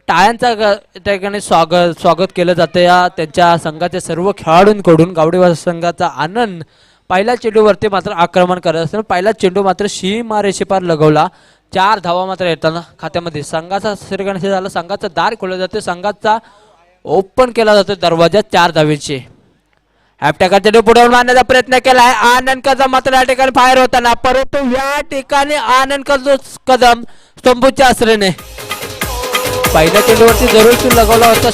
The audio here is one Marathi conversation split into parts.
टाळ्यांचा त्या ठिकाणी स्वागत केलं जातं या त्यांच्या संघाच्या सर्व खेळाडूंकडून. गावडेवाडी संघाचा आनंद पहिल्या चेंडूवरती मात्र आक्रमण करत असताना पहिला चेंडू मात्र सीमारेषेपार लगवला. 4 धावा मात्र येताना खात्यामध्ये संघाचा श्रीगणेश झाला. संघाचा दार खोललं जाते, संघाचा ओपन केला जातो दरवाजा 4 धावेचे. हॅपटॅका चेंडू पुढे मारण्याचा प्रयत्न केला आहे. आनंद कदम मात्र या ठिकाणी फायर होताना, परंतु या ठिकाणी आनंद कदम स्तंभूच्या आश्रयाने पहिल्या चेंडूवरती जरूर लगवला होता.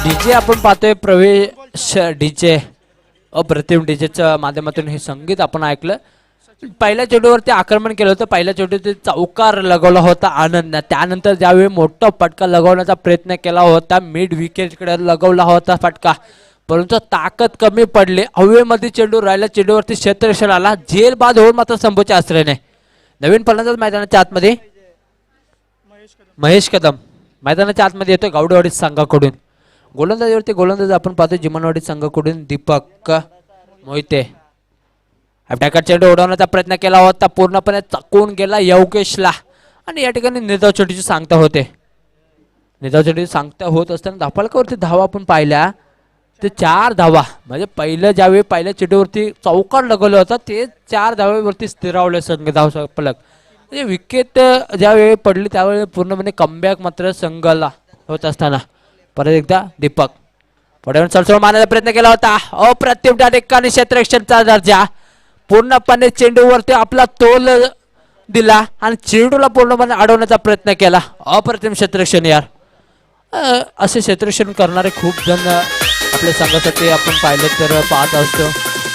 डीजे आपण पाहतोय, प्रवेश डीजे अप्रतिम डीजेच्या माध्यमातून हे संगीत आपण ऐकलं. पहिल्या चेंडूवरती आक्रमण केलं होतं, पहिल्या चेंडूवरती चौकार लगवला होता आनंद. त्यानंतर ज्यावेळी मोठा फटका लगवण्याचा प्रयत्न केला होता, मिड विकेटकडे लगवला होता फटका, परंतु ताकद कमी पडली. हवेमध्ये चेंडू राहिला, चेंडूवरती क्षेत्ररक्षण आला, झेल बाद होऊन मात्र संभूच्या आश्रयाने नवीन फलंदाज मैदानाच्या आतमध्ये महेश कदम मैदानाच्या आतमध्ये येतो गावडेवाडी संघाकडून. गोलंदाजीवरती गोलंदाज आपण पाहतो जिमनवाडी संघाकडून दीपक मोहिते. अटॅकर चेंडू उडवण्याचा प्रयत्न केला होता, पूर्णपणे चकवून गेला योगेशला. आणि या ठिकाणी निर्धाव चेंडूची सांगता होते. निर्धाव चेंडूची सांगता होत असताना धाफळकावरती धावा आपण पाहिल्या ते 4 धावा. म्हणजे पहिलं ज्यावेळी पहिल्या चेंडूवरती चौकार लगवलं होता ते 4 धावेवरती स्थिरावले संघ धाव फलक. म्हणजे विकेट ज्यावेळी पडली त्यावेळी पूर्णपणे कमबॅक मात्र संघाला होत असताना परत एकदा दीपक पुढे सलसळ मारण्याचा प्रयत्न केला होता. अप्रतिम त्या ठिकाणी क्षेत्ररक्षणचा दर्जा, पूर्णपणे चेंडूवरती आपला तोल दिला आणि चेंडूला पूर्णपणे अडवण्याचा प्रयत्न केला. अप्रतिम क्षेत्ररक्षण यार. असे क्षेत्ररक्षण करणारे खूप जण आपल्या संघासाठी आपण पाहिलं तर पाहत असतो.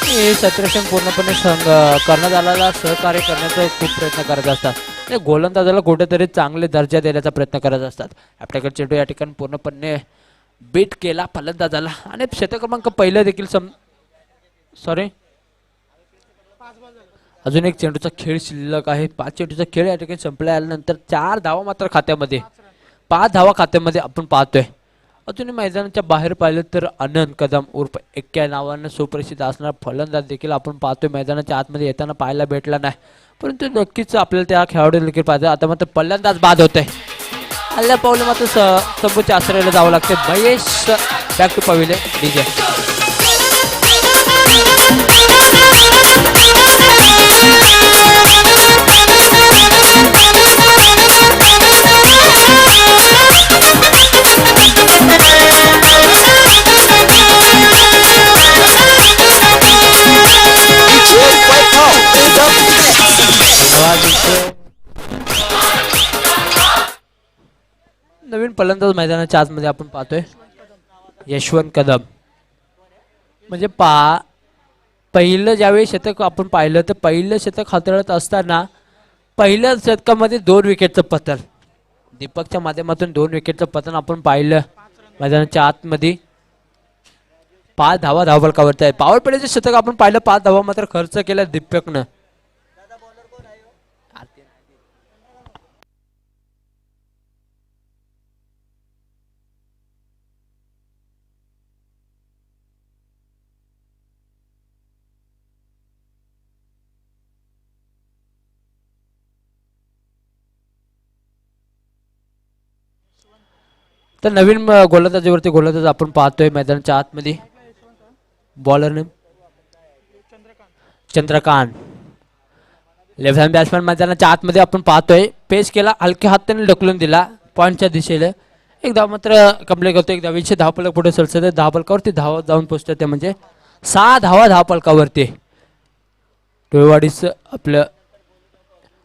हे क्षेत्ररक्षण पूर्णपणे करण्यात आलेला सहकार्य करण्याचा खूप प्रयत्न करत असतात. गोलंदाजाला कुठेतरी चांगले दर्जा देण्याचा प्रयत्न करत असतात. आपल्याकडे चेंडू या ठिकाणी पूर्णपणे बीट केला फलंदाजाला आणि क्षेत्र क्रमांक पहिलं देखील सॉरी अजून एक चेंडूचा खेळ शिल्लक आहे. 5 चेंडूचा खेळ या ठिकाणी संपल्यानंतर 4 धावा मात्र खात्यामध्ये, 5 धावा खात्यामध्ये आपण पाहतोय. अजून मैदानाच्या बाहेर पाहिलं तर आनंद कदम उर्फ एक्क्या नावानं सुप्रसिद्ध असणारा फलंदाज देखील आपण पाहतोय मैदानाच्या आतमध्ये येताना पाहायला भेटला नाही, परंतु नक्कीच आपल्याला त्या खेळाडू देखील पाहिजे. आता मात्र फलंदाज बाद होतोय. हल्ल्या पावले मात्र संभूच्या आश्रयाला जावं लागते. महेश बॅक टू पविले डीजे. नवीन फलंदाज मैदानाच्या आतमध्ये आपण पाहतोय यशवंत कदम. म्हणजे पहिलं ज्यावेळी शतक आपण पाहिलं तर पहिलं शतक हाताळत असताना पहिल्या शतकामध्ये 2 विकेटचं पतन, दीपकच्या माध्यमातून 2 विकेटचं पतन आपण पाहिलं मैदानाच्या आतमध्ये. 5 धावा धावफलकावरती आहे. पॉवर प्लेचं शतक आपण पाहिलं, 5 धावा मात्र खर्च केला दीपकनं. तर नवीन गोलंदाजीवरती गोलंदाज आपण पाहतोय मैदानाच्या आतमध्ये. Bowler name Chandrakant. Left hand batsman मैदानाच्या आतमध्ये आपण पाहतोय. पेस केला, हलक्या हाताने ढकलून दिला पॉईंटच्या दिशेला. एक धाव मात्र कंप्लीट करतो. एक धावीचे धावफलक पुढे सरसते. धावफलकावरती धाव जाऊन पोहोचते, ते म्हणजे 6 धावा धावफलकावरती. टोळेवाडीचं आपलं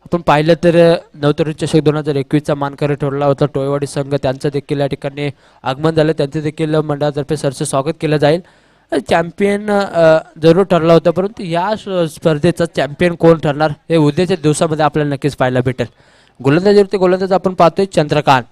आपण पाहिलं तर नवतरुण चषक 2021चा मानकरी ठरला होता टोळेवाडी संघ. त्यांचं देखील या ठिकाणी आगमन झालं. त्यांचं देखील मंडळातर्फे सरसे स्वागत केलं जाईल. चॅम्पियन जरूर ठरला होता, परंतु या स्पर्धेचा चॅम्पियन कोण ठरणार हे उद्याच्या दिवसामध्ये आपल्याला नक्कीच पाहायला भेटेल. गोलंदाजीवरती गोलंदाज आपण पाहतोय चंद्रकांत.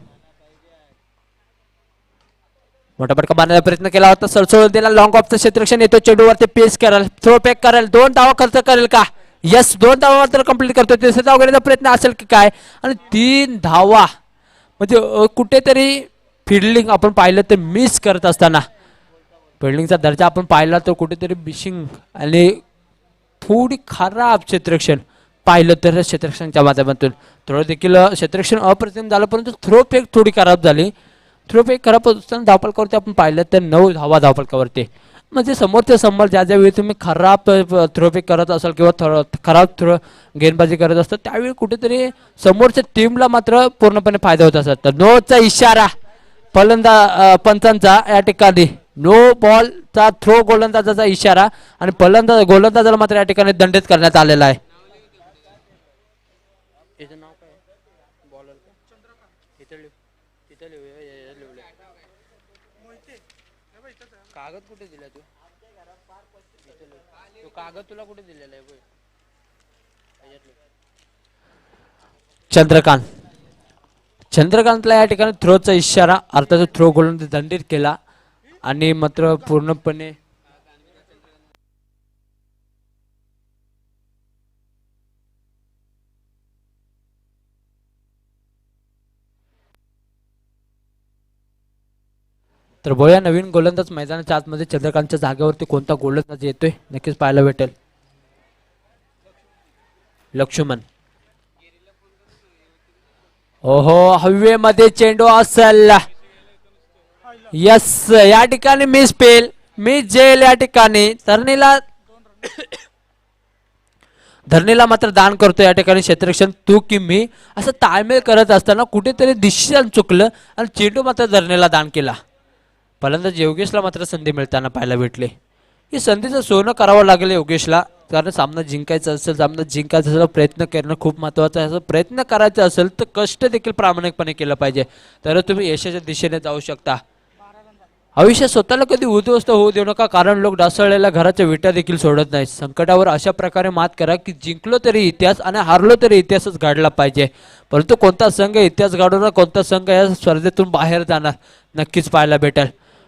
मोठा फटका मारण्याचा प्रयत्न केला होता, सरसोळून दिला. लॉंग ऑफचं क्षेत्ररक्षण येतो, चेंडूवरती पेस करेल, थ्रो पॅक करेल, 2 धावा खर्च करेल का? यस 2 धावा मात्र कंप्लीट करतोय. तिसऱ्या धाव घेण्याचा प्रयत्न असेल की काय आणि 3 धावा म्हणजे कुठेतरी फिल्डिंग आपण पाहिलं तर मिस करत असताना फिल्डिंगचा दर्जा आपण पाहिला तर कुठेतरी बिशिंग आणि थोडी खराब क्षेत्ररक्षण पाहिलं तर क्षेत्ररक्षणच्या माध्यमातून थोडं देखील क्षेत्ररक्षण अप्रतिम झालं परंतु थ्रो फेक थोडी खराब झाली. थ्रो फेक खराब असताना धावफलकावरती आपण पाहिलं तर 9 धावा धावफलकावरती म्हणजे समोरचे समोर ज्या ज्यावेळी तुम्ही खराब थ्रो फेक करत असाल किंवा खराब गेंदबाजी करत असतात त्यावेळी कुठेतरी समोरच्या टीमला मात्र पूर्णपणे फायदा होत असतात. तर नोचा इशारा पंचांचा या ठिकाणी नो बॉलचा थ्रो गोलंदाजाचा इशारा आणि गोलंदाजाला मात्र या ठिकाणी दंडित करण्यात आलेला आहे. कागद कुठे दिला तू कागद तुला कुठे दिलेला आहे चंद्रकांतला या ठिकाणी थ्रोचा इशारा अर्थात थ्रो गोलंदाज दंडित केला आणि मात्र पूर्णपणे तर बघूया नवीन गोलंदाज मैदानाच्या आतमध्ये चंद्रकांतच्या जागेवरती कोणता गोलंदाज येतोय नक्कीच पाहायला भेटेल. लक्ष्मण ओहो हवेमध्ये चेंडू असेल. यस या ठिकाणी मिस पेल मिस जेल या ठिकाणी धरणीला मात्र दान करतो या ठिकाणी क्षेत्ररक्षण तू की मी असं ताळमेळ करत असताना कुठेतरी डिसिजन चुकलं आणि चेंडू मात्र धरणीला दान केला. फलंदाज योगेशला मात्र संधी मिळताना पाहायला भेटली. ही संधीचं सोनं करावं लागेल योगेशला कारण सामना जिंकायचा असेल प्रयत्न करणं खूप महत्त्वाचं आहे. प्रयत्न करायचा असेल तर कष्ट देखील प्रामाणिकपणे केलं पाहिजे तर तुम्ही यशाच्या दिशेने जाऊ शकता. आयुष्यात स्वतःला कधी उद्ध्वस्त होऊ देऊ नका कारण लोक ढासळलेल्या घराच्या विटा देखील सोडत नाहीत. संकटावर अशा प्रकारे मात करा की जिंकलो तरी इतिहास आणि हारलो तरी इतिहासच घडला पाहिजे. परंतु कोणता संघ इतिहास घडवणार कोणता संघ या स्पर्धेतून बाहेर जाणार नक्कीच पाहायला भेटेल.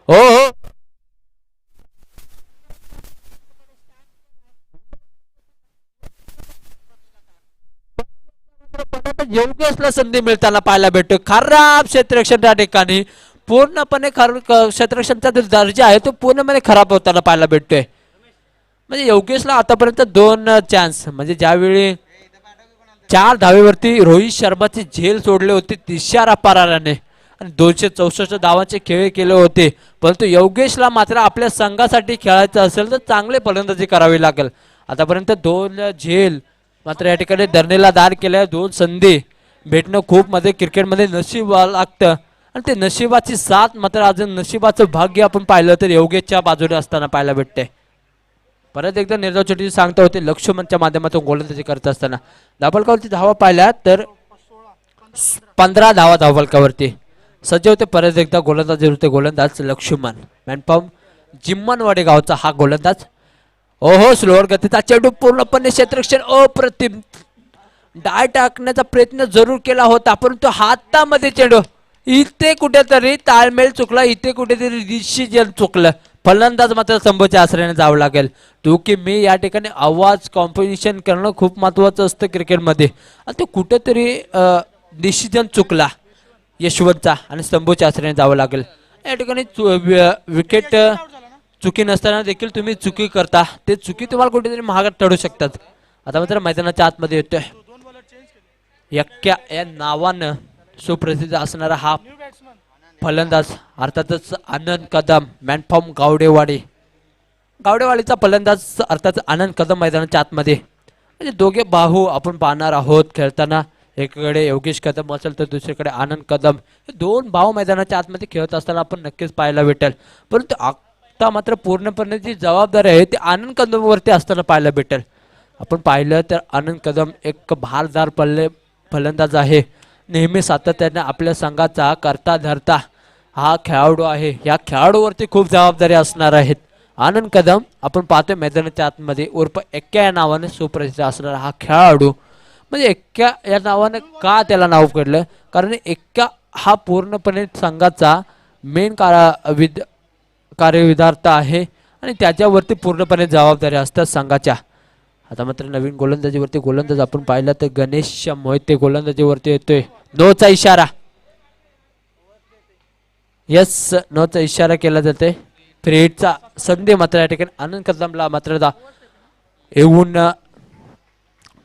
हो हो योगेशला संधी मिळताना पाहायला भेटतो. खराब क्षेत्ररक्षण त्या ठिकाणी पूर्णपणे क्षेत्ररक्षणचा जो दर्जा आहे तो पूर्णपणे खराब होताना पाहायला भेटतोय. म्हणजे योगेशला आतापर्यंत 2 चान्स म्हणजे ज्यावेळी 4 धावेवरती रोहित शर्माची झेल सोडले होते तिशारा पराराने आणि 264 धावांचे खेळ केले होते परंतु योगेशला मात्र आपल्या संघासाठी खेळायचं असेल तर चांगले फलंदाजी करावी लागेल. आतापर्यंत 2 झेल मात्र या ठिकाणी धरणीला दान केल्या 2 संधी भेटणं खूप मध्ये क्रिकेटमध्ये नशीब लागतं आणि ते नशिबाची साथ मात्र अजून नशिबाचं भाग्य आपण पाहिलं तर योगेशच्या बाजूने असताना पाहायला भेटते. परत एकदा निर्धाव छोटी सांगता होते लक्ष्मणच्या माध्यमातून गोलंदाजी करत असताना धावफलकावरती धावा पाहिल्या तर 15 धावा धावफलकावरती सज्ज होते. परत एकदा गोलंदाज होते गोलंदाज लक्ष्मण मॅनपॉम जिम्मनवाडी गावचा हा गोलंदाज. ओहो स्लोअर गतीचा चेंडू पूर्णपणे क्षेत्ररक्षण अप्रतिम डाय टाकण्याचा प्रयत्न जरूर केला होता परंतु हातामध्ये चेंडू इथे कुठेतरी ताळमेळ चुकला इथे कुठेतरी डिसिजन चुकलं. फलंदाज मात्र संभूच्या आश्रयाने जावं लागेल. तू की मी या ठिकाणी आवाज कॉम्पिटिशन करणं खूप महत्वाचं असतं क्रिकेटमध्ये आणि तो कुठेतरी डिसिजन चुकला यशवंतचा आणि संभूच्या आश्रयाने जावं लागेल. या ठिकाणी विकेट चुकी नसताना देखील तुम्ही चुकी करता ते चुकी तुम्हाला कुठेतरी महागात टळू शकतात. आता मात्र मैदानाच्या आतमध्ये येतोय यक्क्या या नावानं सुप्रसिद्ध असणारा हा फलंदाज अर्थातच आनंद कदम मॅनफॉर्म गावडेवाडीचा फलंदाज अर्थात आनंद कदम मैदानाच्या आतमध्ये म्हणजे दोघे बाहू आपण पाहणार आहोत खेळताना. एकीकडे योगेश कदम असेल तर दुसरीकडे आनंद कदम हे 2 भाऊ मैदानाच्या आतमध्ये खेळत असताना आपण नक्कीच पाहायला भेटेल. परंतु आता मात्र पूर्णपणे जी जबाबदारी आहे ती आनंद कदमवरती असताना पाहायला भेटेल. आपण पाहिलं तर आनंद कदम एक भारदार फलंदाज आहे. नेहमी सातत्याने आपल्या संघाचा करता धरता हा खेळाडू आहे. या खेळाडूवरती खूप जबाबदारी असणार आहेत. आनंद कदम आपण पाहतोय मैदानाच्या आतमध्ये उर्फ एक्क्या या नावाने सुप्रसिद्ध असणारा हा खेळाडू म्हणजे एक्क्या या नावाने का त्याला नाव पडलं कारण एक्क्या हा पूर्णपणे संघाचा मेन कार्यविधार्थ आहे आणि त्याच्यावरती पूर्णपणे जबाबदारी असतात संघाच्या. आता मात्र नवीन गोलंदाजीवरती गोलंदाज आपण पाहिला तर गणेश मोहिते गोलंदाजीवरती येतोय. नोचा इशारा, यस नोचा इशारा केला जाते. फ्रीडचा संधी मात्र या ठिकाणी आनंद कदमला मात्र येऊन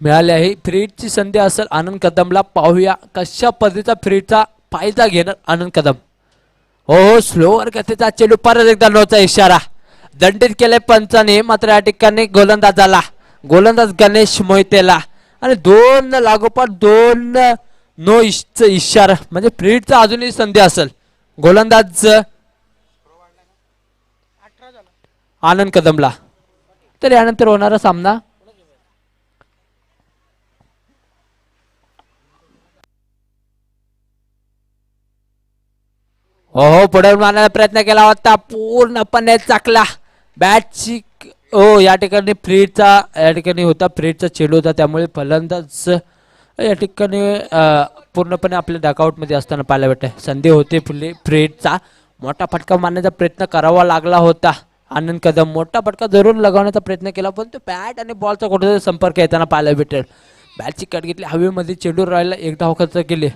मिळाली आहे. फ्रीडची संधी असेल आनंद कदमला. पाहूया कशा पद्धतीचा फ्रीडचा फायदा घेणार आनंद कदम. हो स्लोवर गतीचा चेंडू, परत एकदा नोचा इशारा दंडित केले पंचाने. मात्र या ठिकाणी गोलंदाजाला, गोलंदाज गणेश मोहितेला आणि दोन लागोपाठ दोन नो इशारा म्हणजे फ्रीडचा अजूनही संधी असेल. गोलंदाज आनंद कदमला. तर यानंतर होणारा सामना हो पुढे मारण्याचा प्रयत्न केला होता, पूर्णपणे चाकला बॅटची. हो या ठिकाणी फ्रीडचा या ठिकाणी होता, फ्रीडचा चेंडू होता, त्यामुळे फलंदाज या ठिकाणी पूर्णपणे आपल्या डकआउट मध्ये असताना पाहायला भेटते. संधी होते फ्रीडचा. मोठा फटका मारण्याचा प्रयत्न करावा लागला होता. आनंद कदम मोठा फटका जरूर लगावण्याचा प्रयत्न केला, पण तो बॅट आणि बॉलचा कुठेतरी संपर्क येताना पाहायला भेटेल. बॅटची कट घेतली, हवेमध्ये चेंडू राहिला, एक धाव खर्च केली.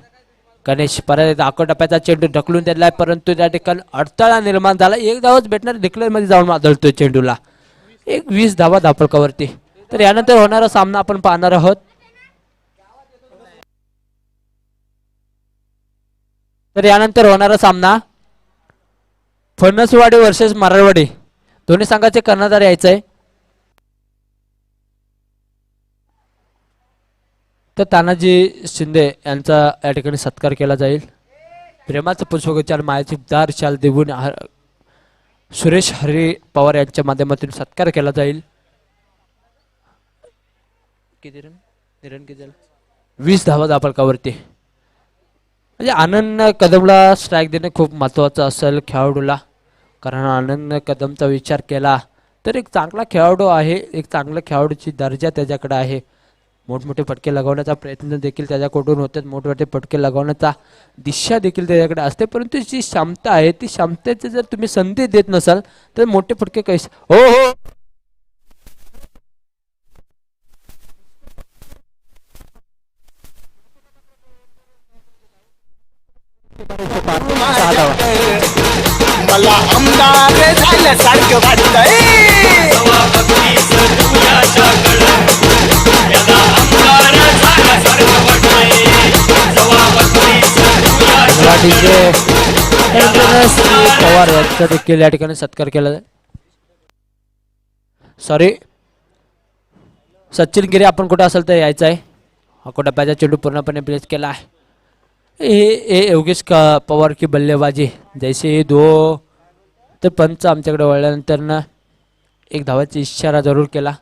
गणेश परत एकदा टप्प्याचा चेंडू ढकलून दिलाय, परंतु त्या ठिकाणी अडथळा निर्माण झाला. एक धावच भेटणार, डिक्लेअर मध्ये जाऊन आदळतोय चेंडूला. 20 धावा धावफलकावरती. तर यानंतर होणारा सामना आपण पाहणार आहोत. तर यानंतर होणारा सामना फणसवाडी वर्सेस मराठवाडी, दोन्ही संघाचे कर्णधार यायचं आहे. तर तानाजी शिंदे यांचा या ठिकाणी सत्कार केला जाईल. प्रेमाचं पुष्पगुच्छ मायाची दार शाल देऊन सुरेश हरी पवार यांच्या माध्यमातून सत्कार केला जाईल. किती रन किती 20 धावा धावफलकावरती. म्हणजे आनंद कदमला स्ट्राईक देणे खूप महत्त्वाचं असेल खेळाडूला, कारण आनंद कदमचा विचार केला तर एक चांगला खेळाडू आहे, एक चांगल्या खेळाडूची दर्जा त्याच्याकडे आहे. मोठमोठे फटके लगावण्याचा प्रयत्न देखील त्याच्याकडून होतात, मोठमोठे फटके लगावण्याचा दिशा देखील त्याच्याकडे असते, परंतु जी क्षमता आहे ती क्षमतेचे जर तुम्ही संधी देत नसाल तर मोठे फटके कैसे. हो हो मला आमदार झाल्यासारखं वाटतंय. पवार यांचा देखील या ठिकाणी सत्कार केला जाईल. सॉरी सचिन गिरे, आपण कुठे असेल तर यायचं आहे. टप्प्याचा चेंडू पूर्णपणे प्लेस केला आहे. हे योगेश पवार की बल्लेबाजी जैसे हे दो, तर पंच आमच्याकडे वळल्यानंतर ना एक धावाचा इशारा जरूर केला.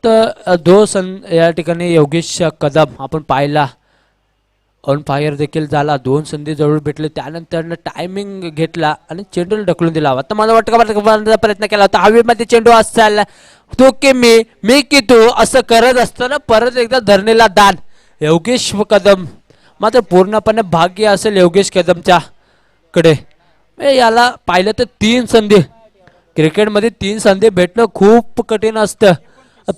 तर या ठिकाणी योगेश कदम आपण पाहिला, ऑन फायर देखील झाला, 2 संधी जरूर भेटले. त्यानंतर टायमिंग घेतला आणि चेंडूला ढकलून दिला. आता माझा वाटका प्रयत्न केला होता, हवेमध्ये चेंडू असायला तो की मी की तू असं करत असताना परत एकदा धरणीला दान योगेश कदम. मात्र पूर्णपणे भाग्य असेल योगेश कदमच्या कडे. याला पाहिलं तर 3 संधी, क्रिकेटमध्ये 3 संधी भेटणं खूप कठीण असतं,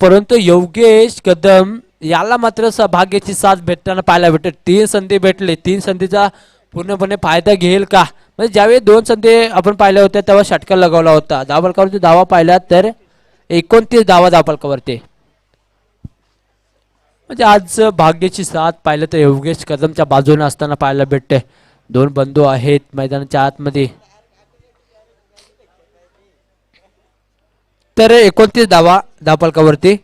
परंतु योगेश कदम याला मात्र भाग्याची साथ भेटताना पाहायला भेटते. 3 संधी भेटले, 3 संधीचा पूर्णपणे फायदा घेईल का. म्हणजे ज्यावेळी 2 संधी आपण पाहिल्या होत्या तेव्हा षटकार लगावला होता. धावफलकावरती धावा पाहिला तर 29 धावा धावफलकावरती. म्हणजे आज भाग्याची साथ पाहिलं तर योगेश कदमच्या बाजूने असताना पाहायला भेटते. 2 बंधू आहेत मैदानाच्या आतमध्ये. तर 29 धावा धावफलकावरती.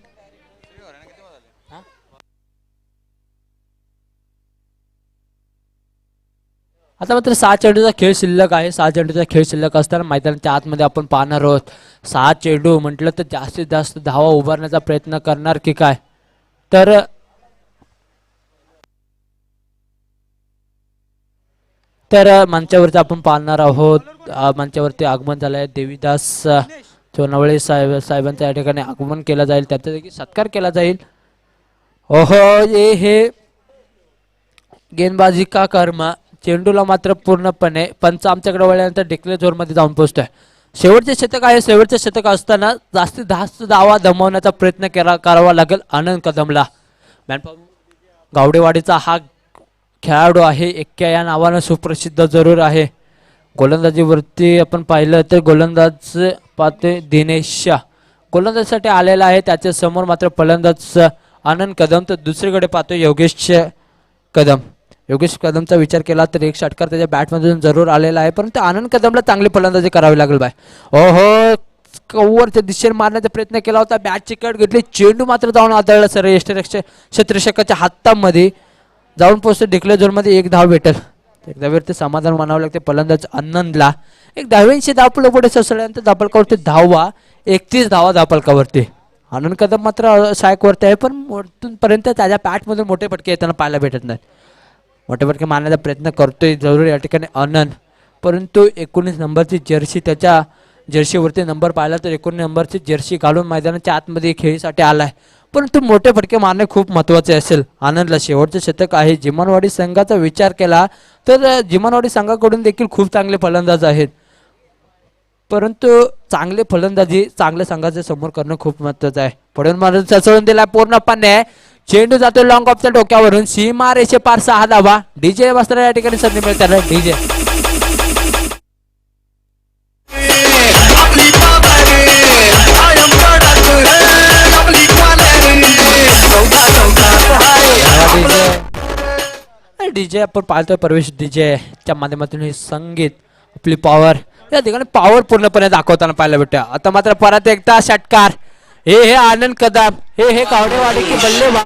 आता मात्र 6 चेंडूचा खेळ शिल्लक आहे. 6 चेंडूचा खेळ शिल्लक असताना मैदानाच्या आतमध्ये आपण पाहणार आहोत. 6 चेंडू म्हटलं तर जास्तीत जास्त धावा उभारण्याचा प्रयत्न करणार की काय. तर मंचावरती आपण पाहणार आहोत. मंचावरती आगमन झालंय. देवीदास सोनवळे साहेबांचं या ठिकाणी आगमन केलं जाईल, त्यांचा देखील सत्कार केला जाईल. ओहो हे गेंदबाजी का कर्मा. चेंडूला मात्र पूर्णपणे पंच आमच्याकडे वळल्यानंतर डिक्लेअर झोन मध्ये जाऊन पोहोचतोय. शेवटचे शतक आहे. शेवटचे शतक असताना जास्तीत जास्त धावा गमावण्याचा प्रयत्न करावा लागेल आनंद कदमला. गावडेवाडीचा हा खेळाडू आहे, एक्क्या या नावानं सुप्रसिद्ध जरूर आहे. गोलंदाजीवरती आपण पाहिलं तर गोलंदाज पाहतोय दिनेश गोलंदाजीसाठी आलेला आहे. त्याच्या समोर मात्र फलंदाज आनंद कदम, तर दुसरीकडे पाहतोय योगेश कदम. योगेश कदमचा विचार केला तर एक षटकार त्याच्या बॅटमधून जरूर आलेला आहे, परंतु आनंद कदमला चांगली फलंदाजी करावी लागेल बाय. ओहो, कव्वरच्या दिशेने मारण्याचा प्रयत्न केला होता, बॅटची कट घेतली, चेंडू मात्र जाऊन आदळला सर क्षेत्ररक्षकाच्या हातामध्ये जाऊन पोहोचतो. डिक्लेअर झोनमध्ये एक धाव भेटेल. एकदा वरती समाधान मानावं लागते फलंदाज आनंदला. एक 10वींशी धाव पुढे ससळल्यानंतर धापलकावरती धावा 31 धावा धापलकावरती. आनंद कदम मात्र सायकवरती आहे, पण पर्यंत त्याच्या बॅटमधून मोठे फटके येताना पाहायला भेटत नाहीत. मोठे फटके मारण्याचा प्रयत्न करतोय जरूर या ठिकाणी आनंद, परंतु 19 नंबरची जर्सी, त्याच्या जर्सीवरती नंबर पाहिला तर 19 नंबरची जर्सी घालून मैदानाच्या आतमध्ये खेळीसाठी आलाय, परंतु मोठे फटके मारणे खूप महत्त्वाचे असेल. आनंदला शेवटचे शतक आहे. जिमनवाडी संघाचा विचार केला तर जिमनवाडी संघाकडून देखील खूप चांगले फलंदाज आहेत, परंतु चांगले फलंदाजी चांगल्या संघाच्या समोर करणं खूप महत्त्वाचं आहे. पुढून मारून चसळून दिला पूर्णपणे, चेंडू जातो लॉंग ऑफच्या डोक्यावरून, सीमा रेषे पार 6 धावा. डीजे वस्त्र या ठिकाणी संधी मिळते. डीजे आपली पावर कायम कडक है, आपली क्वालिटी चौका चौका आहे. डीजे आपण पाहतोय प्रवेश डीजे च्या माध्यमातून हे संगीत आपली पॉवर या ठिकाणी पॉवर पूर्णपणे दाखवताना पाहायला भेटतं. आता मात्र परत एकदा षटकार. हे आनंद कदम, हे गावडेवाडी की बल्लेबाज.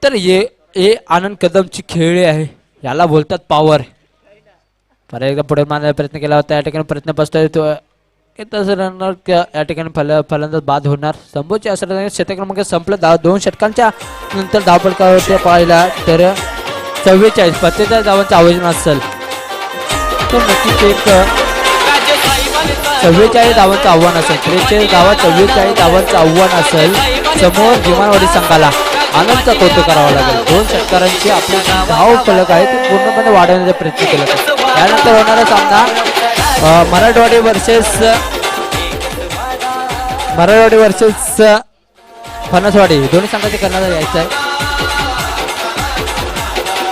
तर हे आनंद कदमची खेळी आहे, याला बोलतात पॉवर. परत एकदा पुढे मारण्याचा प्रयत्न केला होता, या ठिकाणी प्रयत्न पसतोय तो रनर या ठिकाणी फलंदाज बाद होणार. संभूचे असं शतक क्रमांक संपलं. 2 षटकांच्या नंतर धावपडकावरती पाहिला तर 44 धावांचं आयोजन असेल तर नक्कीच एक 44 धावांचं आव्हान असेल. 43 धावा 44 धावांचं आव्हान असेल समोर जिमनवाडी संघाला. आनंदचा कौतुक करावा लागेल. 2 षटकारांची आपली धाव फलक आहे ते पूर्णपणे वाढवण्याचा प्रयत्न केला. त्यानंतर होणारा सामना मराठवाडी वर्सेस फणसवाडी दोन्ही संघाचे करण्याचा यायचा आहे.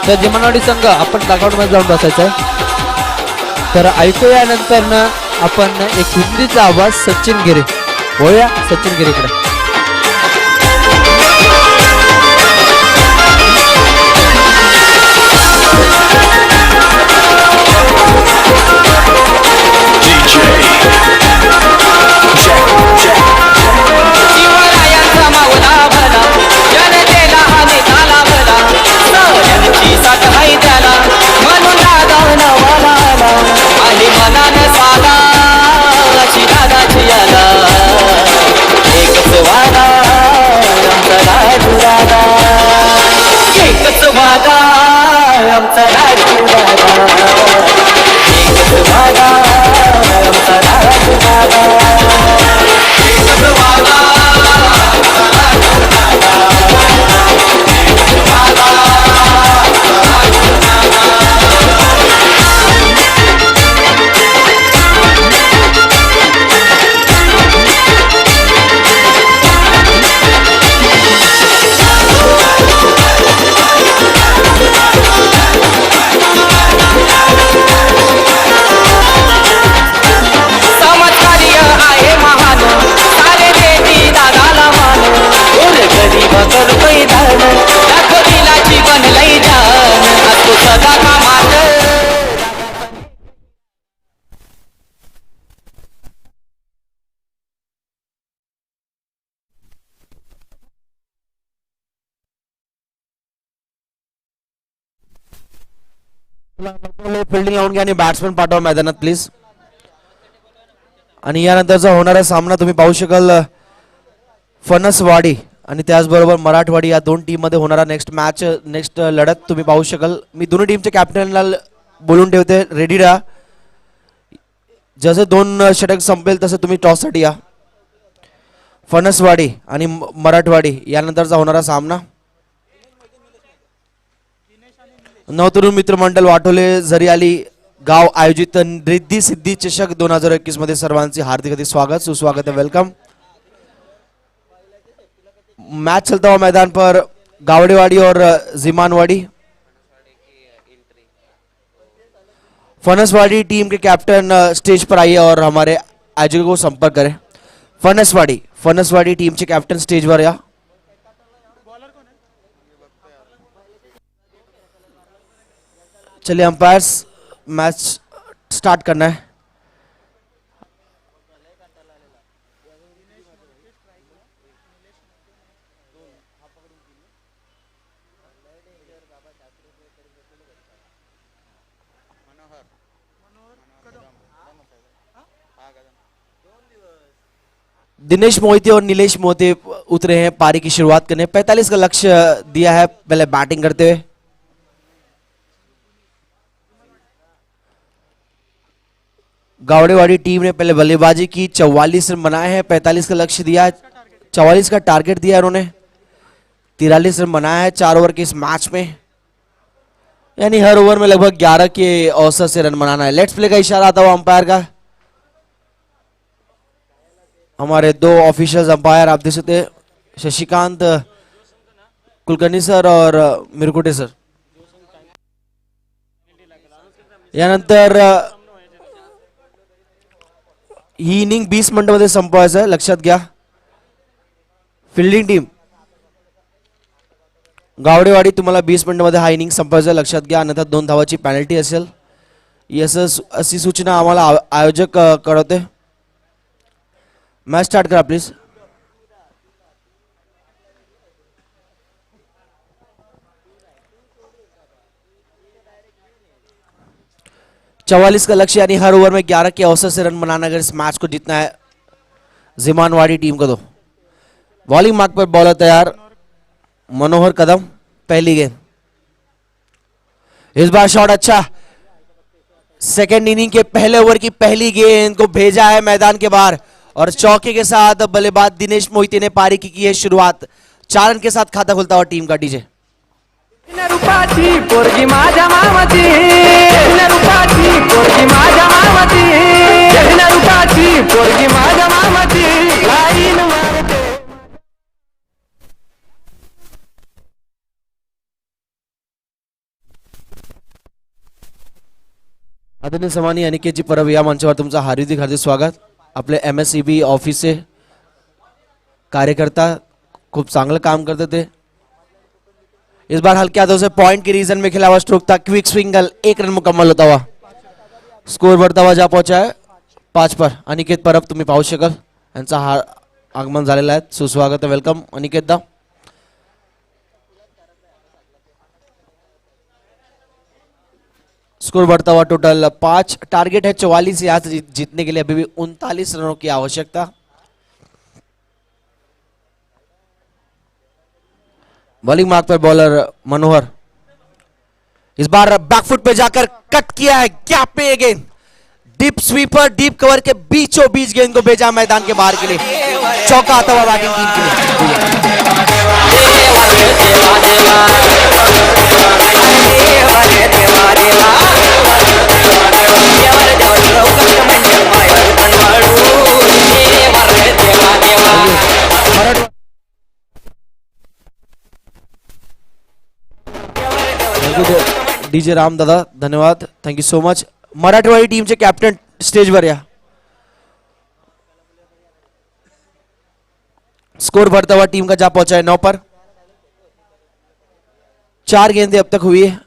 तर जिमनवाडी संघ आपण डागआउट मध्ये जाऊन बसायचं आहे. तर ऐकूया नंतर आपण एक हिंदीचा आवाज सचिन गिरे. होया सचिन गिरेकडे. फिल्डिंग लावून घ्या आणि बॅट्समन पाठवा मैदानात प्लीज. आणि यानंतरचा होणारा सामना तुम्ही पाहू शकाल फणसवाडी आणि त्याचबरोबर मराठवाडी या दोन टीम मध्ये होणारा नेक्स्ट लढत तुम्ही पाहू शकाल. मी दोन्ही टीमच्या कॅप्टनला बोलून ठेवते, रेडी राहा. जसे 2 षटक संपेल तसे तुम्ही टॉससाठी या. फणसवाडी आणि मराठवाडी यानंतरचा होणारा सामना. नवतरुण मित्रमंडळ वाटोले झरियाली गाव आयोजित रिद्धी सिद्धी चषक 2021 मध्ये सर्वांचे हार्दिक स्वागत, सुस्वागत है, वेलकम. मैच चलता हुआ मैदान पर गावड़ेवाड़ी और जिमानवाड़ी. फनसवाड़ी टीम के कैप्टन स्टेज पर आइए और हमारे आयोजक को संपर्क करें. फनसवाड़ी टीम के कैप्टन स्टेज पर या. चलिए अंपायर्स, मैच स्टार्ट करना है. दिनेश मोहिते और नीलेश मोहिते उतरे हैं पारी की शुरुआत करने. 45 का लक्ष्य दिया है पहले बैटिंग करते हुए. गावड़ेवाड़ी टीम ने पहले बल्लेबाजी की, 44 रन बनाए हैं. 45 का लक्ष्य दिया है, 44 का टारगेट दिया है उन्होंने. 43 रन बनाया है 4 ओवर के इस मैच में, यानी हर ओवर में लगभग 11 के औसत से रन बनाना है. लेट्स प्ले का इशारा आता हुआ अंपायर का. हमारे 2 ऑफिशियल्स अंपायर आप देख सकते हैं, शशिकांत कुलकर्णी सर और मिरकुटे सर. यानंतर ही इनिंग 20 मिनिटांमध्ये संपवायचं आहे, लक्षात घ्या. फिल्डिंग टीम गावडेवाडी तुम्हाला 20 मिनिटांमध्ये हा इनिंग संपवायचा आहे, लक्षात घ्या, अन्यथा 2 धावाची पेनल्टी असेल. अशी सूचना आम्हाला आयोजक कळवते. मैच स्टार्ट करा प्लीज. चवालीस का लक्ष्य, यानी हर ओवर में 11 के औसत से रन बनाना अगर इस मैच को जीतना है जिमानवाड़ी टीम को. तो बॉलिंग मार्क पर बॉलर तैयार, मनोहर कदम. पहली गेंद, इस बार शॉट अच्छा. सेकेंड इनिंग के पहले ओवर की पहली गेंद को भेजा है मैदान के बाहर और चौके के साथ बल्लेबाज दिनेश मोहिते ने पारी की है शुरुआत. 4 रन के साथ खाता खुलता हुआ टीम का. डीजे रूपाची पोरगी माझ्या मामाची, रूपाची पोरगी माझ्या मामाची, रूपाची पोरगी माझ्या मामाची, लाईन मारते. आदरणीय सन्माननीय अनिकेतजी परब या मंचावर तुमचं हार्दिक स्वागत. आपले MSCB ऑफिसचे कार्यकर्ता खूप चांगलं काम करते थे. इस बार हल्के हाथों से पॉइंट के रीजन में खिला हुआ स्ट्रोक था, क्विक स्विंगल, 1 रन मुकम्मल होता हुआ. स्कोर बढ़ता हुआ जा पहुंचा है 5 पर. अनिकेत परब तुम्ही पाहू शकाल, यांचा हा आगमन झालेला आहे, सुस्वागत आहे, वेलकम अनिकेत दा. स्कोर बढ़ता हुआ टोटल 5. टारगेट है 44, यहां से जीतने के लिए अभी भी 39 रनों की आवश्यकता. बॉलिंग मार्क पर बॉलर मनोहर. इस बार बैकफुट पे जाकर कट किया है, गैप पे गेंद, डीप स्वीपर, डीप कवर के बीचों बीच गेंद को भेजा मैदान के बाहर के लिए. चौका आता हुआ बैटिंग टीम के लिए. डीजे राम दादा, धन्यवाद, thank you so much. Marathwadi टीमचे कॅप्टन स्टेजवर या. स्कोर बढ़ता हुआ टीम का जा पहुंचा है 9 पर. 4 गेंदें अब तक हुई है.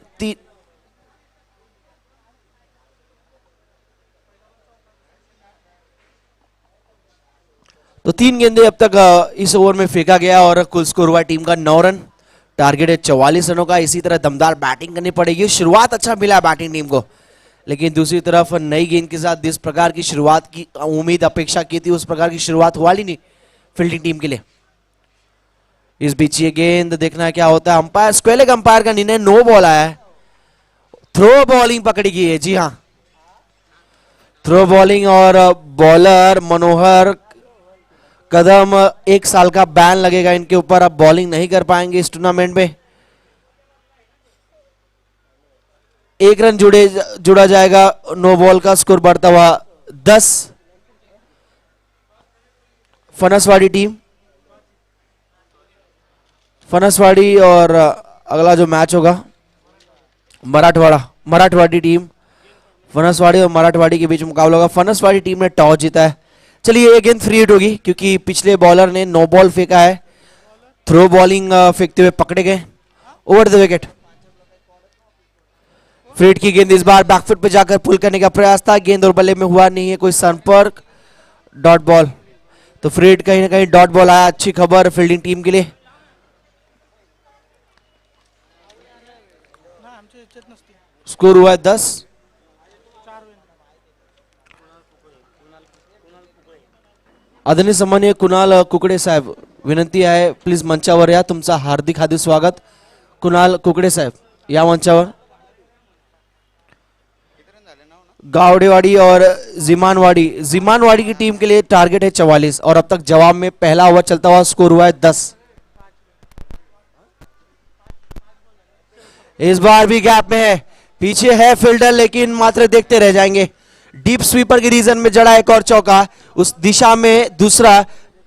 तो 3 गेंदें अब तक इस ओवर में फेंका गया और कुल स्कोर हुआ टीम का 9 रन. टारगेट है 44 रनों का. इसी तरह दमदार बैटिंग करनी पड़ेगी. शुरुआत अच्छा मिला बैटिंग टीम को, लेकिन दूसरी तरफ नई गेंद के साथ जिस प्रकार की शुरुआत की उम्मीद अपेक्षा की थी उस प्रकार की शुरुआत हुआ ही नहीं फील्डिंग टीम के लिए. इस बीच ये गेंद देखना है क्या होता है। अंपायर स्क्वेलिक अंपायर का निर्णय नो बॉल आया है। थ्रो बॉलिंग पकड़ी गई है, जी हाँ थ्रो बॉलिंग, और बॉलर मनोहर कदम 1 साल का बैन लगेगा इनके ऊपर, अब बॉलिंग नहीं कर पाएंगे इस टूर्नामेंट में। 1 रन जुड़ा जाएगा, नो बॉल का स्कोर बढ़ता हुआ 10। फनसवाड़ी टीम, फनसवाड़ी और अगला जो मैच होगा मराठवाड़ी टीम, फनसवाड़ी और मराठवाड़ी के बीच मुकाबला होगा। फनसवाड़ी टीम ने टॉस जीता है। चलिए ये गेंद फ्री हिट होगी क्योंकि पिछले बॉलर ने नो बॉल फेंका है। थ्रो बॉलिंग फेंकते हुए पकड़े गए, over the wicket. Free hit की गेंद इस बार बैकफुट पे जाकर पुल करने का प्रयास था, गेंद और बल्ले में हुआ नहीं है कोई संपर्क, डॉट बॉल। तो फ्री हिट कहीं ना कहीं डॉट बॉल आया, अच्छी खबर फील्डिंग टीम के लिए। स्कोर हुआ है 10। आदरणीय सन्माननीय कुणाल कुकडे साहेब, विनंती आहे प्लीज मंचावर या, तुमचा हार्दिक हार्दिक स्वागत। कुणाल कुकडे साहेब या मंचावर। गावडेवाड़ी और जिमानवाड़ी की टीम के लिए टारगेट है 44 और अब तक जवाब में पहला ओवर चलता हुआ स्कोर हुआ है 10। इस बार भी गैप में है, पीछे है फील्डर लेकिन मात्र देखते रह जाएंगे। डीप स्वीपर के रीजन में जड़ा एक और चौका, उस दिशा में दूसरा।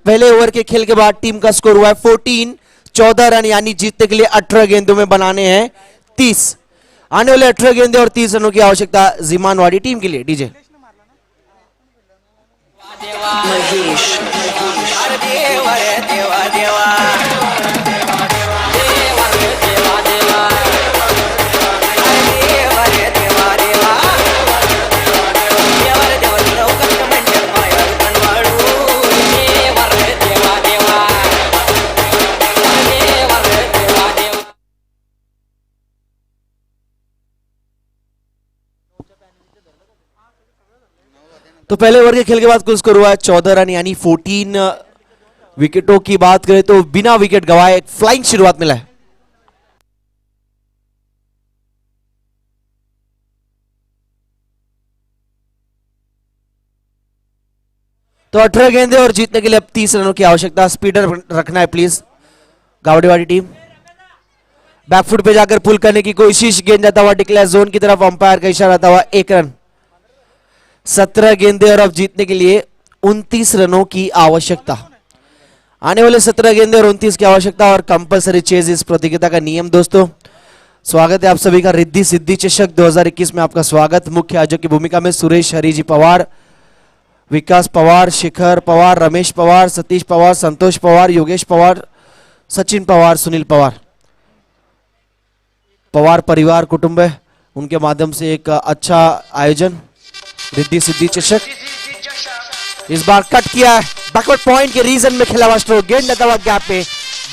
पहले ओवर के खेल के बाद टीम का स्कोर हुआ है 14, 14 रन, यानी जीतने के लिए 18 गेंदों में बनाने हैं 30। आने वाले 18 गेंदे और 30 रनों की आवश्यकता जिमानवाड़ी टीम के लिए। डीजे तो पहले ओवर के खेल के बाद कुल स्कोर हुआ है 14 रन, यानी 14। विकेटों की बात करें तो बिना विकेट गवाए एक फ्लाइंग शुरुआत मिला है। तो 18 गेंदे और जीतने के लिए अब 30 रनों की आवश्यकता। स्पीडर रखना है प्लीज गावड़ेवाड़ी टीम। बैकफुट पे जाकर पुल करने की कोशिश, गेंद जाता हुआ डिक्लेयर जोन की तरफ, अंपायर का इशारा आता हुआ 1 रन। 17 गेंदे और अब जीतने के लिए 29 रनों की आवश्यकता। आने वाले 17 गेंदे और 29 की आवश्यकता और कंपलसरी चेज इस प्रतियोगिता का नियम। दोस्तों स्वागत है आप सभी का रिद्धि सिद्धि चषक 2021 में आपका स्वागत। मुख्य आयोजक की भूमिका में सुरेश हरिजी पवार, विकास पवार, शिखर पवार, रमेश पवार, सतीश पवार, संतोष पवार, योगेश पवार, सचिन पवार, सुनील पवार। पवार परिवार कुटुंब है, उनके माध्यम से एक अच्छा आयोजन रिद्धि सिद्धि चषक। इस बार कट किया है, बैकवर्ड पॉइंट के रीजन में खेला हुआ स्ट्रोक, गेंद लगा हुआ गैप पे।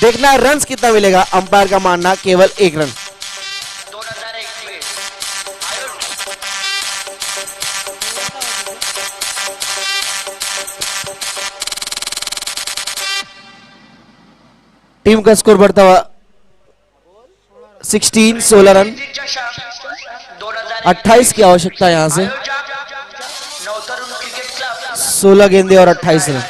देखना है रन्स कितना मिलेगा, अंपायर का मानना केवल 1 रन। टीम का स्कोर बढ़ता हुआ 16 रन, 28 की आवश्यकता यहां से। 16 गेंदे और 28 रन।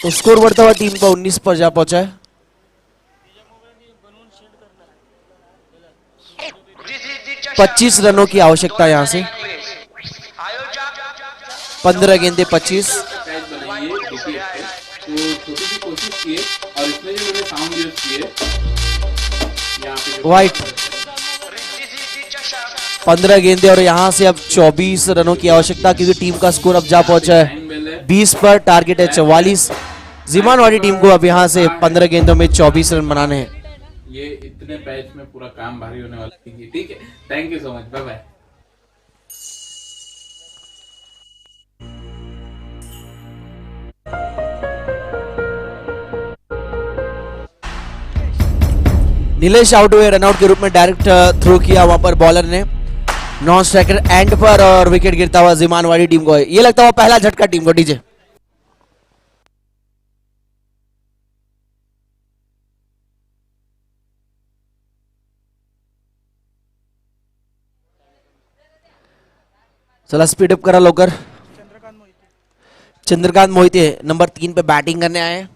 तो स्कोर बढ़ता हुआ टीम का 19 पर जा पहुंचा है। पच्चीस रनों की आवश्यकता यहां से। 15 गेंदे 25। वाइट 15 गेंदे और यहां से अब 24 रनों की आवश्यकता, क्योंकि टीम का स्कोर अब जा पहुंचा है 20 पर। टारगेट है 44। जिमानवाड़ी टीम को अब यहां से 15 गेंदों में 24 रन बनाने हैं। ये इतने पैच में पूरा काम भारी होने वाला है। ठीक है, thank you so much, bye bye. Nilesh out हुए, रनआउट के रूप में डायरेक्ट थ्रो किया वहां पर बॉलर ने नॉन स्ट्राइकर एंड पर, और विकेट गिरता हुआ जिमानवाड़ी टीम को। ये लगता हुआ पहला झटका टीम को। डीजे चला स्पीड अप करा लवकर। चंद्रकांत मोहिते नंबर 3 पे बैटिंग करने आए हैं।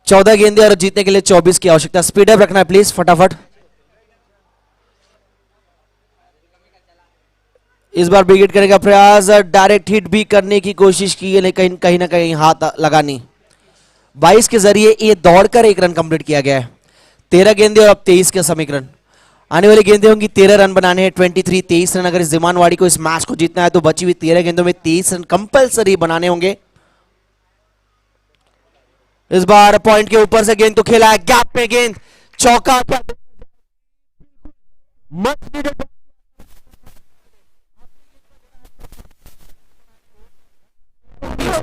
14 गेंदे और जीतने के लिए 24 की आवश्यकता। स्पीड अप रखना है प्लीज, फटाफट। इस बार विकेट करेगा प्रयास, डायरेक्ट हिट भी करने की कोशिश की लेकिन कहीं ना कहीं हाथ लगा नहीं। 22 के जरिए ये दौड़कर 1 रन कंप्लीट किया गया है। 13 गेंदे और अब 23 के समीकरण। आने वाली गेंदे होंगी 13 रन बनाने हैं। 23 रन अगर इस जिमानवाड़ी को इस मैच को जीतना है तो बची हुई 13 गेंदों में 23 रन कंपलसरी बनाने होंगे। इस बार पॉइंट के ऊपर से गेंद तो खेला है, गैप पे गेंद, चौका।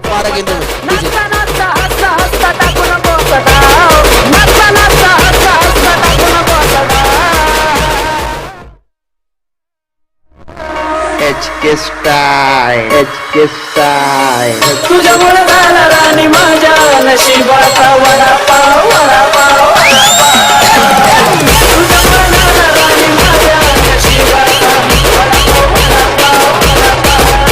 12 गेंदों में नाचता नाचता हसता हसता टाकून बोसता नाचता नाचता हसता हसता टाकून बोसता तुझ्यामुळे झाला राणी माझ्या नशिबाचा वडापाव वडापाव वडापाव तुझ्यामुळे झाला राणी माझ्या नशिबाचा वडापाव वडापाव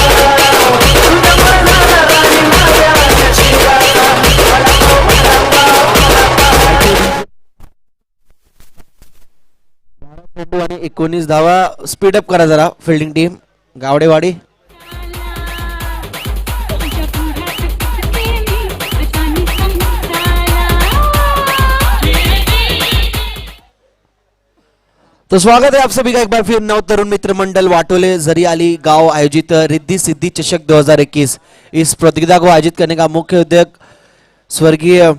वडापाव तुझ्यामुळे झाला राणी माझ्या नशिबाचा वडापाव वडापाव वडापाव। आणि 19 धावा। स्पीडअप करा जरा फिल्डिंग टीम गावडेवाडी। तो स्वागत है आप सभी का एक बार फिर नव तरुण मित्र मंडल वाटोले जरियाली गांव आयोजित रिद्धि सिद्धि चषक 2021। इस प्रतियोगिता को आयोजित करने का मुख्य उद्देश्य स्वर्गीय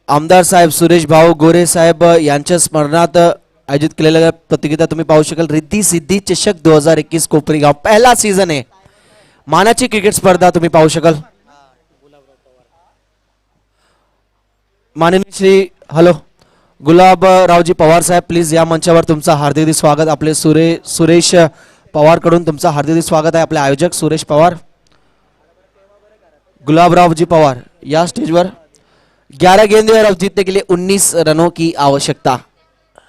आमदार साहेब सुरेश भाऊ गोरे साहेब यांच्या स्मरणार्थ आयोजित केलेल्या प्रतियोगिता तुम्ही पाहू शकाल। रिद्धि सिद्धि चषक 2021 कोपरी गाव पहला सीझन आहे। मानाची क्रिकेट स्पर्धा तुम्ही पाहू शकाल। माननीय श्री हॅलो गुलाबरावजी पवार साहेब प्लीज या मंचावर तुमचं हार्दिक स्वागत। आपले सुरेश पवार कडून तुमचं हार्दिक स्वागत आहे। आपले आयोजक सुरेश पवार, गुलाबरावजी पवार या स्टेज पर। 11 गेंदे और अब जीतने के लिए 19 रनों की आवश्यकता।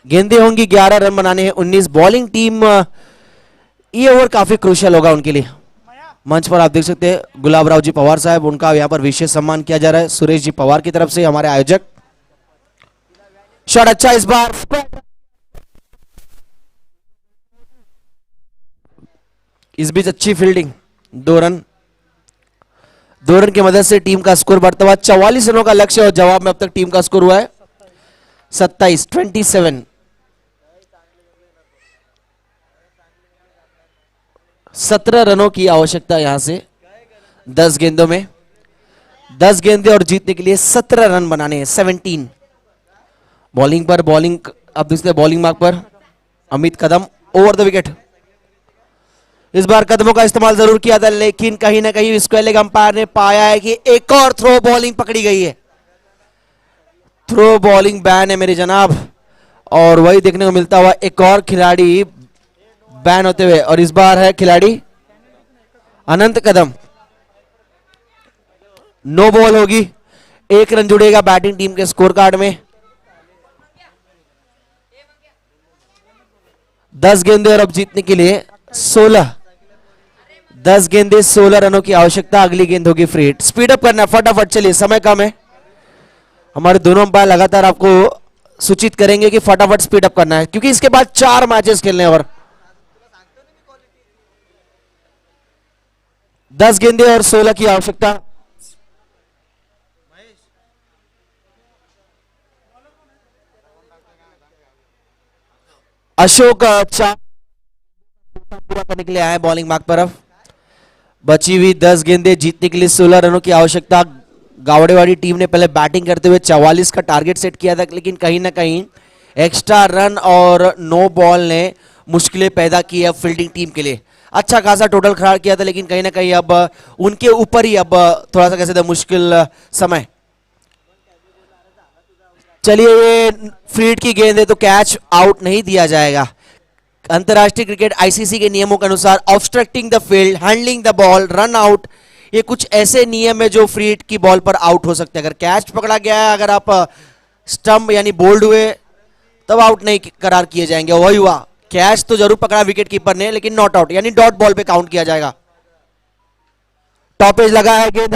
गेंदे होंगी 11 रन बनाने हैं 19। बॉलिंग टीम ये ओवर काफी क्रूशियल होगा उनके लिए। मंच पर आप देख सकते हैं गुलाबराव जी पवार साहब, उनका यहाँ पर विशेष सम्मान किया जा रहा है सुरेश जी पवार की तरफ से, हमारे आयोजक। शॉट अच्छा इस बार, इस बीच अच्छी फील्डिंग। 2 रन की मदद से टीम का स्कोर बढ़ता हुआ 44 रनों का लक्ष्य और जवाब में अब तक टीम का स्कोर हुआ है 27। 17 रनों की आवश्यकता यहां से 10 गेंदों में। 10 गेंदे और जीतने के लिए 17 रन बनाने हैं। 17 बॉलिंग पर बॉलिंग अब देखते बॉलिंग मार्क पर Amit Kadam over the wicket. इस बार कदमों का इस्तेमाल जरूर किया था लेकिन कहीं ना कहीं स्क्वायर लेग अंपायर ने पाया है कि एक और थ्रो बॉलिंग पकड़ी गई है। थ्रो बॉलिंग बैन है मेरे जनाब, और वही देखने को मिलता हुआ एक और खिलाड़ी बैन होते हुए, और इस बार है खिलाड़ी अनंत कदम। नो बॉल होगी, 1 रन जुड़ेगा बैटिंग टीम के स्कोर कार्ड में। 10 गेंदे और अब जीतने के लिए 16। 10 गेंदे 16 रनों की आवश्यकता। अगली गेंद होगी फ्री हिट। स्पीड अप करना फटाफट, चलिए समय कम है। हमारे दोनों अंपायर लगातार आपको सूचित करेंगे कि फटाफट स्पीड अप करना है क्योंकि इसके बाद 4 मैचेस खेलने और 10 गेंदे और 16 की आवश्यकता। अशोक पूरा करने के लिए आए बॉलिंग मार्क पर। बची हुई 10 गेंदे, जीतने के लिए 16 रनों की आवश्यकता। गावड़ेवाड़ी टीम ने पहले बैटिंग करते हुए 44 का टारगेट सेट किया था, लेकिन कहीं ना कहीं एक्स्ट्रा रन और नो बॉल ने मुश्किलें पैदा की है फील्डिंग टीम के लिए। अच्छा खासा टोटल खड़ा किया था, लेकिन कहीं ना कहीं अब उनके ऊपर ही अब थोड़ा सा कैसे था मुश्किल समय। चलिए, ये फ्री हिट की गेंद है तो कैच आउट नहीं दिया जाएगा। अंतर्राष्ट्रीय क्रिकेट आईसीसी के नियमों के अनुसार obstructing the field, handling the ball, run out, ये कुछ ऐसे नियम है जो फ्री हिट की बॉल पर आउट हो सकते हैं। अगर कैच पकड़ा गया है, अगर आप स्टंप यानी बोल्ड हुए, तब आउट नहीं करार किए जाएंगे। वही हुआ, कैच तो जरूर पकड़ा विकेट कीपर ने, लेकिन नॉट आउट यानी डॉट बॉल पे काउंट किया जाएगा। टॉप एज लगा है, गेंद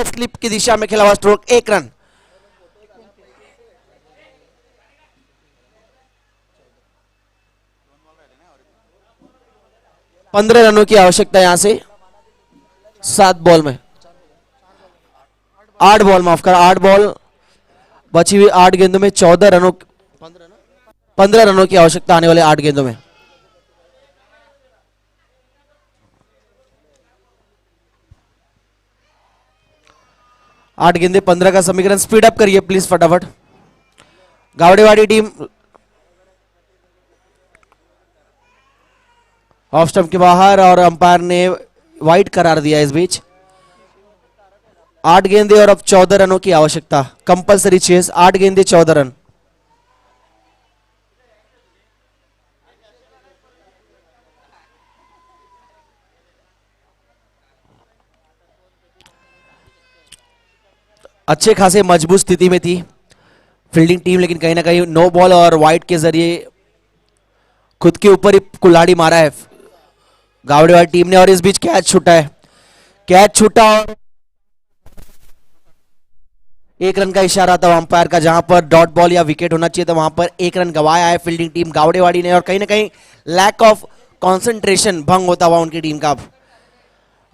स्लिप की दिशा में खेला हुआ स्ट्रोक, 1 रन। पंद्रह रनों की आवश्यकता यहां से 7 बॉल में, 8 बॉल माफ कर, 8 बॉल बची हुई 8 गेंदों में 14 रनों, 15 रनों की आवश्यकता आने वाले 8 गेंदों में। आठ गेंदे 15 का समीकरण। स्पीड अप करिए प्लीज फटाफट। गावड़ेवाड़ी टीम ऑफ स्टंप के बाहर और अंपायर ने वाइड करार दिया इस बीच। 8 गेंदे और अब 14 रनों की आवश्यकता, कंपलसरी चेस, 8 गेंदे 14 रन। अच्छे खासे मजबूत स्थिति में थी फील्डिंग टीम, लेकिन कहीं ना कहीं नो बॉल और वाइड के जरिए खुद के ऊपर ही कुल्हाड़ी मारा है गावड़ेवाड़ी टीम ने। और इस बीच कैच छूटा है, कैच छूटा और 1 रन का इशारा था अंपायर का। जहां पर डॉट बॉल या विकेट होना चाहिए था, वहां पर 1 रन गवाया है फील्डिंग टीम गावड़ेवाड़ी ने। और कहीं ना कहीं लैक ऑफ कंसंट्रेशन भंग होता हुआ उनकी टीम का।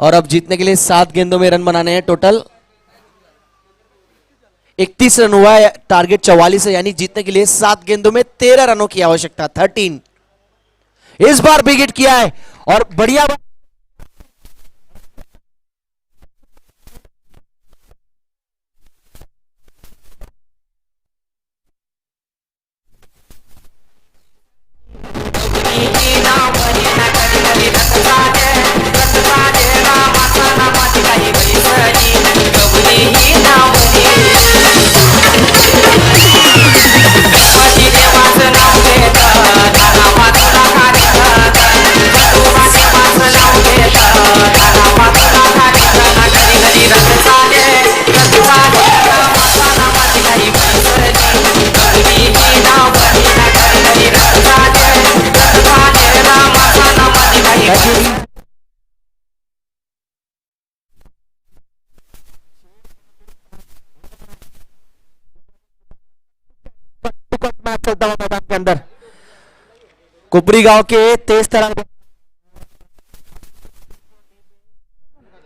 और अब जीतने के लिए 7 गेंदों में रन बनाने हैं टोटल। 31 रन हुआ है, टारगेट 44 है, यानी जीतने के लिए 7 गेंदों में 13 रनों की आवश्यकता, 13। इस बार बिग हिट किया है और बढ़िया मैच चलता हुआ मैदान के अंदर। कुपरी गांव के तेज तरंग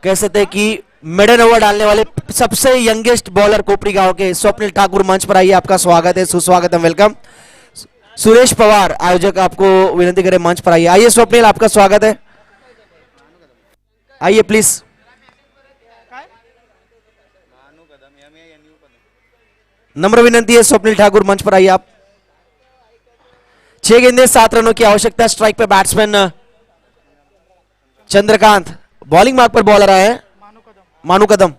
कह सकते कि मिडन ओवर डालने वाले सबसे यंगेस्ट बॉलर कुपरी गांव के स्वप्निल ठाकुर मंच पर आइए। आपका स्वागत है, सुस्वागत है, वेलकम। सुरेश पवार आयोजक आपको विनती करें मंच पर आइए। आइए स्वप्निल, आपका स्वागत है, आइए प्लीज। नम्र विनंती है, स्वप्निल ठाकुर मंच पर आइए आप। 6 गेंदे 7 रनों की आवश्यकता। स्ट्राइक पे बैट्समैन चंद्रकांत, बॉलिंग मार्क पर बॉलर आए हैं मानू कदम।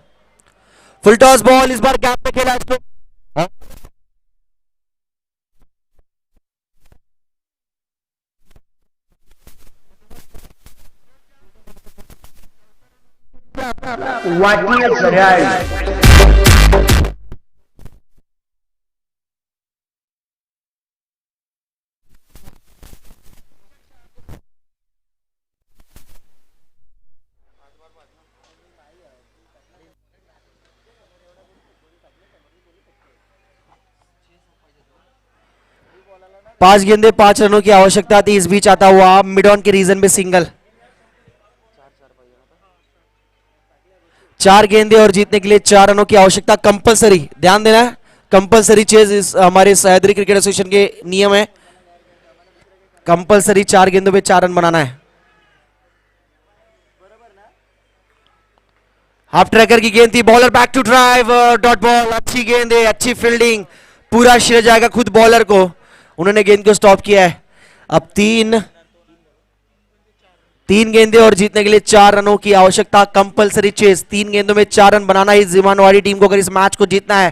फुल टॉस बॉल, इस बार गैप पे खेला स्ट्रोक। वाटणी घड्याळ 5 गेंदे 5 रनों की आवश्यकता थी। इस बीच आता हुआ मिड ऑन के रीजन में सिंगल। 4 गेंदे और जीतने के लिए 4 रनों की आवश्यकता, कंपलसरी, ध्यान देना, कंपलसरी चेज इस हमारे सह्याद्री क्रिकेट एसोसिएशन के नियम है। कंपलसरी 4 गेंदों पे 4 रन बनाना है। हाफ ट्रैकर की गेंद थी, bowler back to drive, dot ball, अच्छी गेंद है, अच्छी फील्डिंग, पूरा श्रेय जाएगा खुद बॉलर को, उन्होंने गेंद को स्टॉप किया है। अब तीन गेंदें और जीतने के लिए 4 रनों की आवश्यकता, कंपलसरी चेस, 3 गेंदों में 4 रन बनाना ही जिमानवाड़ी टीम को अगर इस मैच को जीतना है,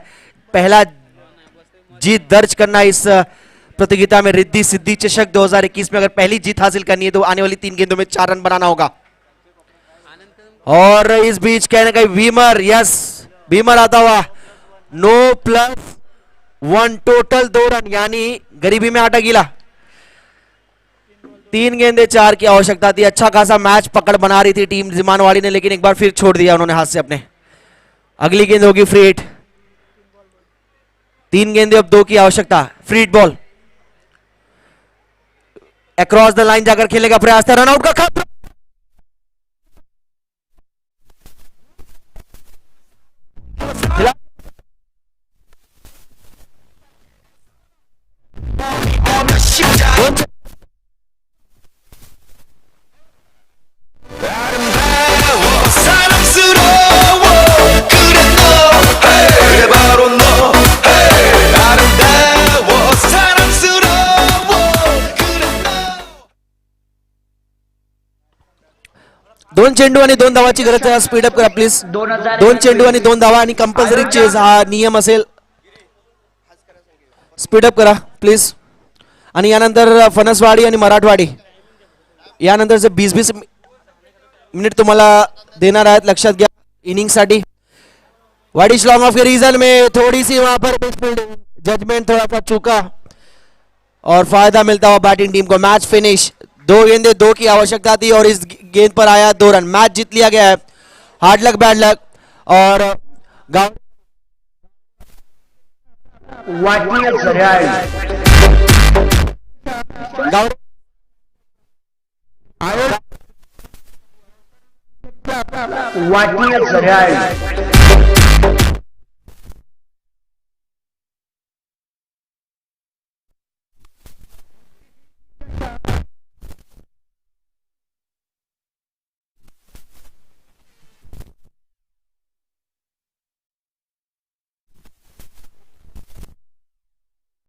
पहला जीत दर्ज करना इस प्रतियोगिता में, रिद्धि सिद्धि चषक 2021 में अगर पहली जीत हासिल करनी है तो आने वाली 3 गेंदों में 4 रन बनाना होगा। और इस बीच कहने का भीमर, यस भीमर आता हुआ, नो +1 टोटल 2 रन, यानी गरीबी में आटा गीला। 3 गेंदे 4 की आवश्यकता थी, अच्छा खासा मैच पकड़ बना रही थी टीम जिमानवाड़ी ने, लेकिन एक बार फिर छोड़ दिया उन्होंने हाथ से अपने। अगली गेंद होगी फ्री हिट, 3 गेंदे अब 2 की आवश्यकता, free hit ball across the line जाकर खेलेगा प्रयास था, रनआउट का खतरा, दोन चेंडू आणि 2 धावाची गरज आहे, स्पीडअप करा प्लीज। 2 चेंडू आणि 2 धावा आणि कंपल्सरी चेज हा नियम असेल, स्पीडअप करा प्लीज। आणि यानंतर फणसवाडी आणि मराठवाडी यानंतरचे 20-20 मिनिट तुम्हाला देणार आहेत, लक्षात घ्या इनिंग साठी। व्हाट इज लॉन्ग ऑफ के रीजन में थोड़ी सी वहां पर जजमेंट थोड़ा सा चूका और फायदा मिलता हुआ बैटिंग टीम को। मैच फिनिश, 2 गेंदे 2 की आवश्यकता थी और इस गेंद पर आया 2 रन, मैच जीत लिया गया है। हार्ड लक बैड लक और वाटणी